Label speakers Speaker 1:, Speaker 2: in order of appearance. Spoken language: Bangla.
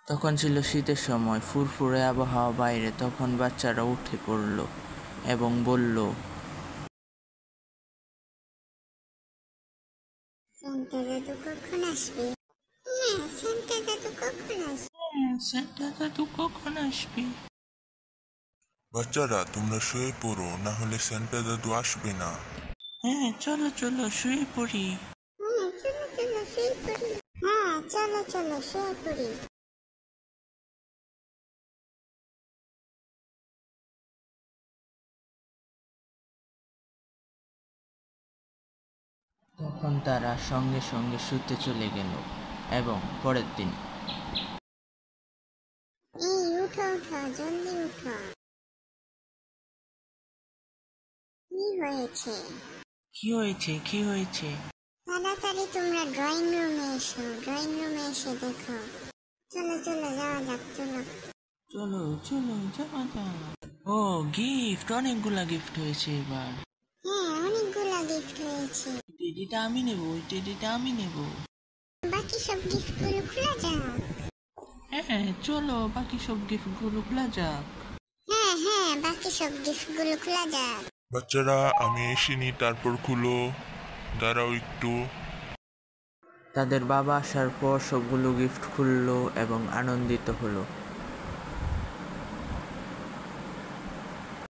Speaker 1: তখন ছিল শীতের সময়, ফুরফুরে আবহাওয়া বাইরে। তখন বাচ্চারা উঠে পড়ল এবং বলল,
Speaker 2: সান্টা দাদু কখন আসবে? সান্টা দাদু কখন আসবে?
Speaker 1: সান্টা দাদু কখন আসবে?
Speaker 3: বাচ্চারা তোমরা শুয়ে পড়ো, না হলে সান্টা দাদু আসবে না।
Speaker 1: হ্যাঁ, চলো চলো শুয়ে পড়ি।
Speaker 2: চলো শুয়ে পড়ি। চলো শুয়ে পড়ি।
Speaker 1: তখন তারা সঙ্গে সঙ্গে শুতে চলে গেল এবং পরের দিন
Speaker 2: এই উঠো জলদি উঠো। কি হয়েছে?
Speaker 1: কি হয়েছে?
Speaker 2: তাড়াতাড়ি তোমরা ড্রয়িং রুমে এসো, ড্রয়িং রুমে এসে দেখো। চলো যাওয়া যাক।
Speaker 1: চলো যাওয়া যাক। ও, গিফট, অনেকগুলা গিফট হয়েছে এবার।
Speaker 2: হ্যাঁ, অনেকগুলা গিফট হয়েছে।
Speaker 1: টেডিটা আমি নেব, ওই টেডিটা আমি নেব।
Speaker 2: বাকি সব গিফটগুলো খোলা যাক।
Speaker 1: হ্যাঁ, চলো বাকি সব গিফটগুলো খোলা যাক।
Speaker 2: হ্যাঁ, বাকি সব গিফটগুলো খোলা যাক।
Speaker 3: বাচ্চারা আমি এসিনি, তারপর খুলো, দাঁড়াও একটু।
Speaker 1: তাদের বাবা আসার পর সবগুলো গিফট খুললো এবং আনন্দিত হলো।